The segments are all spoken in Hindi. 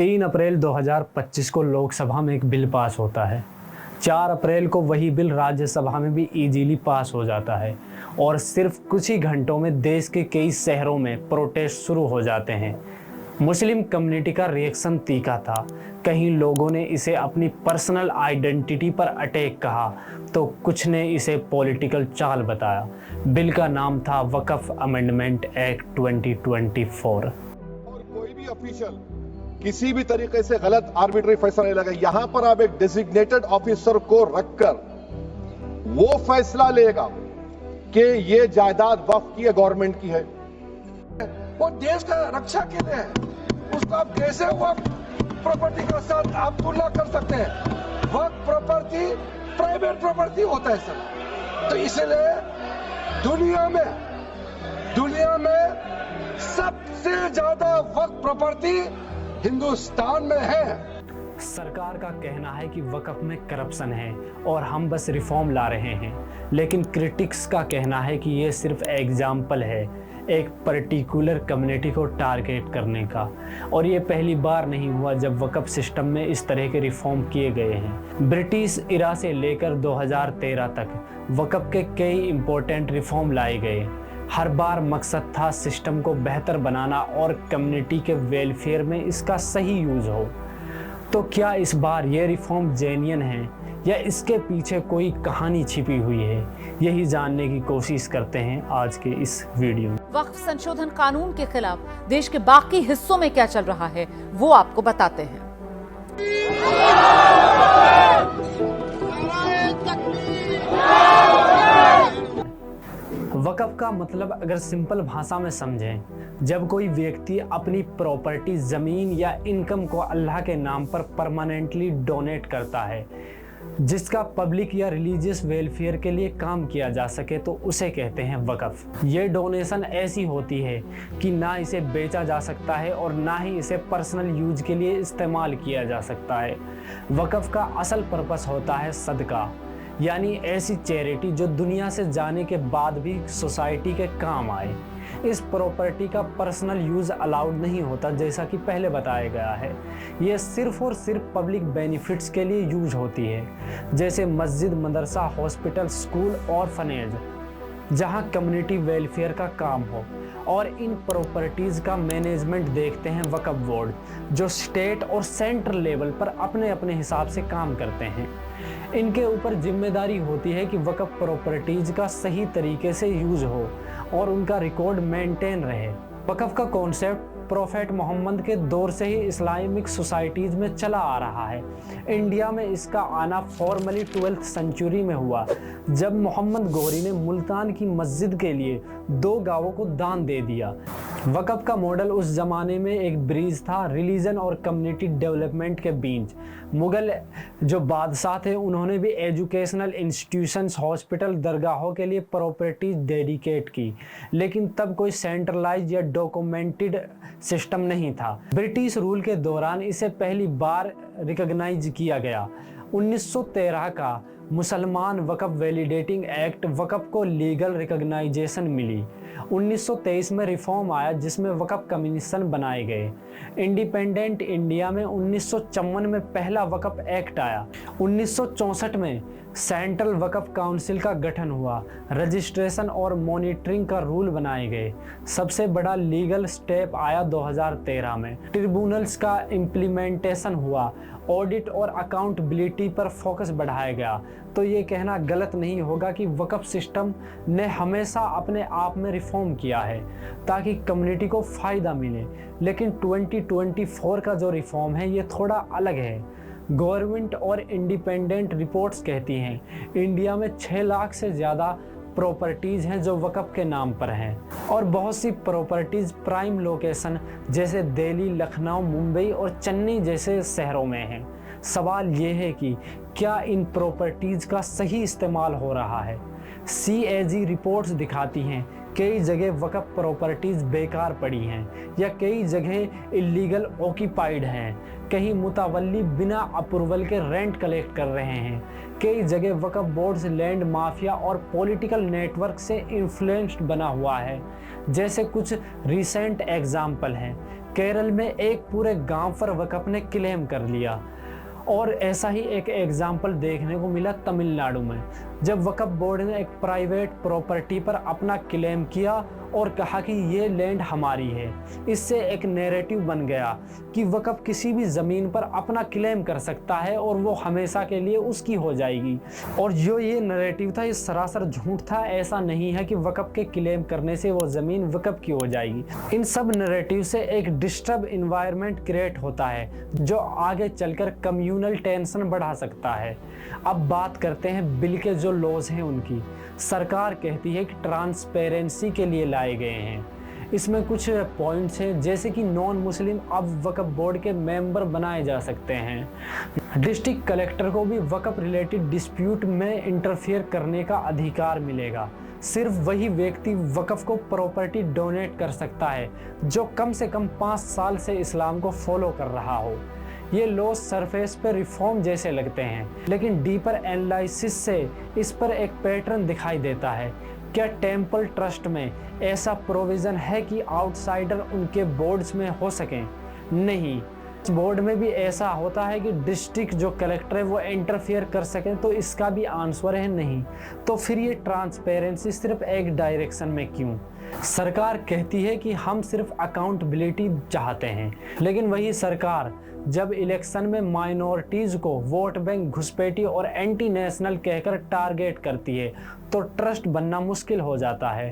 3 अप्रैल 2025 को लोकसभा में एक बिल पास होता है। 4 अप्रैल को वही बिल राज्यसभा में भी इजीली पास हो जाता है और सिर्फ कुछ ही घंटों में देश के कई शहरों में प्रोटेस्ट शुरू हो जाते हैं। मुस्लिम कम्युनिटी का रिएक्शन तीखा था। कई लोगों ने इसे अपनी पर्सनल आइडेंटिटी पर अटैक कहा तो कुछ ने इसे पॉलिटिकल चाल बताया। बिल का नाम था वक्फ अमेंडमेंट एक्ट 2024। और कोई भी ऑफिशियल किसी भी तरीके से गलत आर्बिट्री फैसला नहीं लगा। यहां पर आप एक डेजिग्नेटेड ऑफिसर को रखकर वो फैसला लेगा कि ये जायदाद वक्फ की है, गवर्नमेंट की है। वो देश का रक्षा के लिए है, उसको आप कैसे वक्फ प्रॉपर्टी के साथ आप तुलना कर सकते हैं? वक्फ प्रॉपर्टी प्राइवेट प्रॉपर्टी होता है सर। तो इसलिए दुनिया में सबसे ज्यादा वक्फ प्रॉपर्टी हिंदुस्तान में है। सरकार का कहना है कि वक्फ में करप्शन है और हम बस रिफॉर्म ला रहे हैं, लेकिन क्रिटिक्स का कहना है कि ये सिर्फ एग्जाम्पल है एक पर्टिकुलर कम्युनिटी को टारगेट करने का। और ये पहली बार नहीं हुआ जब वक्फ सिस्टम में इस तरह के रिफॉर्म किए गए हैं। ब्रिटिश इरा से लेकर 2013 तक वक्फ के कई इम्पोर्टेंट रिफॉर्म लाए गए। हर बार मकसद था सिस्टम को बेहतर बनाना और कम्युनिटी के वेलफेयर में इसका सही यूज हो। तो क्या इस बार ये रिफॉर्म जेन्युइन है या इसके पीछे कोई कहानी छिपी हुई है? यही जानने की कोशिश करते हैं आज के इस वीडियो में। वक्फ संशोधन कानून के खिलाफ देश के बाकी हिस्सों में क्या चल रहा है वो आपको बताते हैं। वक्फ का मतलब अगर सिंपल भाषा में समझें, जब कोई व्यक्ति अपनी प्रॉपर्टी, ज़मीन या इनकम को अल्लाह के नाम पर परमानेंटली डोनेट करता है जिसका पब्लिक या रिलीजियस वेलफेयर के लिए काम किया जा सके, तो उसे कहते हैं वक्फ। ये डोनेशन ऐसी होती है कि ना इसे बेचा जा सकता है और ना ही इसे पर्सनल यूज के लिए इस्तेमाल किया जा सकता है। वक्फ का असल पर्पस होता है सदका, यानी ऐसी चैरिटी जो दुनिया से जाने के बाद भी सोसाइटी के काम आए। इस प्रॉपर्टी का पर्सनल यूज़ अलाउड नहीं होता, जैसा कि पहले बताया गया है। ये सिर्फ और सिर्फ पब्लिक बेनिफिट्स के लिए यूज होती है, जैसे मस्जिद, मदरसा, हॉस्पिटल, स्कूल और फनेज, जहाँ कम्युनिटी वेलफेयर का काम हो। और इन प्रॉपर्टीज़ का मैनेजमेंट देखते हैं वक्फ बोर्ड, जो स्टेट और सेंट्रल लेवल पर अपने अपने हिसाब से काम करते हैं। इनके ऊपर जिम्मेदारी होती है कि वक्फ प्रॉपर्टीज़ का सही तरीके से यूज़ हो और उनका रिकॉर्ड मेंटेन रहे। वक्फ का कॉन्सेप्ट प्रोफेट मोहम्मद के दौर से ही इस्लामिक सोसाइटीज़ में चला आ रहा है। इंडिया में इसका आना फॉर्मली 12th सेंचुरी में हुआ, जब मोहम्मद गोरी ने मुल्तान की मस्जिद के लिए 2 गांवों को दान दे दिया। वक्फ का मॉडल उस ज़माने में एक ब्रिज था रिलीजन और कम्युनिटी डेवलपमेंट के बीच। मुगल जो बादशाह थे, उन्होंने भी एजुकेशनल इंस्टीट्यूशंस, हॉस्पिटल, दरगाहों के लिए प्रॉपर्टीज डेडिकेट की, लेकिन तब कोई सेंट्रलाइज या डॉक्यूमेंटेड सिस्टम नहीं था। ब्रिटिश रूल के दौरान इसे पहली बार रिकॉग्नाइज किया गया। 1913 का मुसलमान वक्फ वैलिडेटिंग एक्ट वक्फ को लीगल रिकॉग्नाइजेशन मिली। 1923 में रिफॉर्म आया जिसमें वक्फ कमीशन बनाए गए। इंडिपेंडेंट इंडिया में 1954 में पहला वक्फ एक्ट आया। 1964 में सेंट्रल वक्फ काउंसिल का गठन हुआ। रजिस्ट्रेशन और मॉनिटरिंग का रूल बनाए गए। सबसे बड़ा लीगल स्टेप आया 2013 में। ट्रिब्यूनल्स का इम्प्लीमेंटेशन हुआ। ऑडिट और अकाउंटेबिलिटी पर फोकस बढ़ाया गया। तो ये कहना गलत नहीं होगा कि वक्फ सिस्टम ने हमेशा अपने आप में रिफॉर्म किया है ताकि कम्युनिटी को फ़ायदा मिले। लेकिन 2024 का जो रिफॉर्म है ये थोड़ा अलग है। गवर्नमेंट और इंडिपेंडेंट रिपोर्ट्स कहती हैं इंडिया में 6 लाख से ज़्यादा प्रॉपर्टीज़ हैं जो वक्फ के नाम पर हैं, और बहुत सी प्रॉपर्टीज़ प्राइम लोकेशन जैसे दिल्ली, लखनऊ, मुंबई और चेन्नई जैसे शहरों में हैं। सवाल ये है कि क्या इन प्रॉपर्टीज़ का सही इस्तेमाल हो रहा है? CAG रिपोर्ट्स दिखाती हैं कई जगह वक्फ प्रॉपर्टीज़ बेकार पड़ी हैं या कई जगह इलीगल ऑक्यूपाइड हैं। कहीं मुतवल्ली बिना अप्रूवल के रेंट कलेक्ट कर रहे हैं। कई जगह वक्फ बोर्ड्स लैंड माफिया और पॉलिटिकल नेटवर्क से इन्फ्लुएंस्ड बना हुआ है, जैसे कुछ रिसेंट एग्जाम्पल हैं। केरल में एक पूरे गांव पर वक्फ ने क्लेम कर लिया। और ऐसा ही एक एग्जाम्पल देखने को मिला तमिलनाडु में, जब वक्फ बोर्ड ने एक प्राइवेट प्रॉपर्टी पर अपना क्लेम किया और कहा कि ये लैंड हमारी है। इससे एक नैरेटिव बन गया कि वक्फ किसी भी ज़मीन पर अपना क्लेम कर सकता है और वो हमेशा के लिए उसकी हो जाएगी। और जो ये नैरेटिव था ये सरासर झूठ था। ऐसा नहीं है कि वक्फ के क्लेम करने से वो ज़मीन वक्फ की हो जाएगी। इन सब नैरेटिव से एक डिस्टर्ब इन्वायरमेंट क्रिएट होता है जो आगे चलकर कम्युनल टेंशन बढ़ा सकता है। अब बात करते हैं बिल के जो लॉज हैं उनकी। सरकार कहती है कि ट्रांसपेरेंसी के लिए लाए गए हैं। इसमें कुछ पॉइंट्स हैं जैसे कि नॉन मुस्लिम अब वक्फ बोर्ड के मेंबर बनाए जा सकते हैं। डिस्ट्रिक्ट कलेक्टर को भी वक्फ रिलेटेड डिस्प्यूट में इंटरफेयर करने का अधिकार मिलेगा। सिर्फ वही व्यक्ति वक्फ को प्रॉपर्टी डोनेट कर सकता है जो कम से कम 5 साल से इस्लाम को फॉलो कर रहा हो। ये लॉ सरफेस पे रिफॉर्म जैसे लगते हैं, लेकिन डीपर एनालिसिस से इस पर एक पैटर्न दिखाई देता है। क्या टेम्पल ट्रस्ट में ऐसा प्रोविज़न है कि आउटसाइडर उनके बोर्ड्स में हो सकें? नहीं। बोर्ड में भी ऐसा होता है कि डिस्ट्रिक्ट जो कलेक्टर है वो इंटरफेयर कर सकें? तो इसका भी आंसर है नहीं। तो फिर ये ट्रांसपेरेंसी सिर्फ एक डायरेक्शन में क्यों? सरकार कहती है कि हम सिर्फ अकाउंटेबिलिटी चाहते हैं, लेकिन वही सरकार जब इलेक्शन में माइनॉरिटीज़ को वोट बैंक घुसपैठी और एंटी नेशनल कहकर टारगेट करती है तो ट्रस्ट बनना मुश्किल हो जाता है।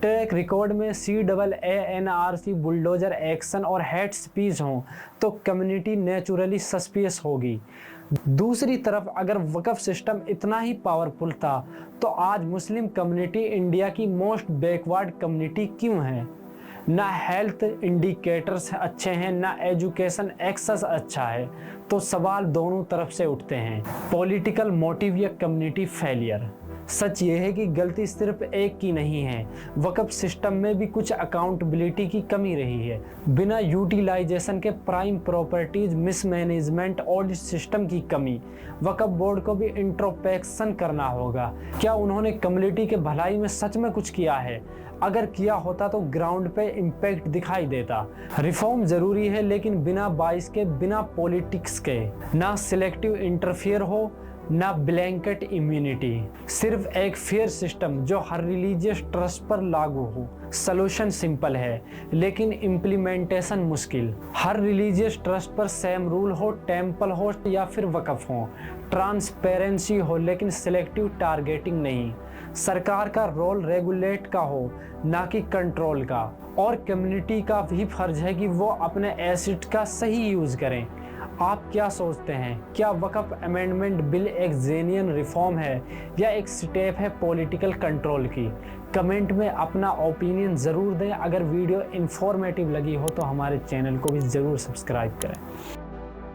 ट्रैक रिकॉर्ड में CAANRC बुलडोजर एक्शन और हेट स्पीच हों तो कम्युनिटी नेचुरली सस्पियस होगी। दूसरी तरफ अगर वक्फ सिस्टम इतना ही पावरफुल था तो आज मुस्लिम कम्युनिटी इंडिया की मोस्ट बैकवर्ड कम्युनिटी क्यों है? ना हेल्थ इंडिकेटर्स अच्छे हैं, ना एजुकेशन एक्सेस अच्छा है। तो सवाल दोनों तरफ से उठते हैं, पॉलिटिकल मोटिव या कम्युनिटी फेलियर। सच ये है कि गलती सिर्फ एक की नहीं है, वक्फ सिस्टम में भी कुछ अकाउंटेबिलिटी की कमी रही है। बिना यूटिलाइजेशन के प्राइम प्रॉपर्टीज मिसमैनेजमेंट और सिस्टम की कमी। वक्फ बोर्ड को भी इंट्रोस्पेक्शन करना होगा। क्या उन्होंने कम्युनिटी के भलाई में सच में कुछ किया है? अगर किया होता तो ग्राउंड पे इम्पैक्ट दिखाई देता। रिफॉर्म जरूरी है, लेकिन बिना बाइस के, बिना पॉलिटिक्स के। ना सिलेक्टिव इंटरफेयर हो, ना ब्लैंकेट इम्यूनिटी। सिर्फ एक फेयर सिस्टम जो हर रिलीजियस ट्रस्ट पर लागू हो। सॉल्यूशन सिंपल है, लेकिन इम्प्लीमेंटेशन मुश्किल। हर रिलीजियस ट्रस्ट पर सेम रूल हो, टेम्पल हो या फिर वक्फ हो। ट्रांसपेरेंसी हो, लेकिन सिलेक्टिव टारगेटिंग नहीं। सरकार का रोल रेगुलेट का हो, ना कि कंट्रोल का। और कम्युनिटी का भी फर्ज है कि वो अपने एसेट का सही यूज़ करें। आप क्या सोचते हैं? क्या वक्फ अमेंडमेंट बिल एक जेन्युइन रिफॉर्म है या एक स्टेप है पॉलिटिकल कंट्रोल की? कमेंट में अपना ओपिनियन ज़रूर दें। अगर वीडियो इन्फॉर्मेटिव लगी हो तो हमारे चैनल को भी ज़रूर सब्सक्राइब करें।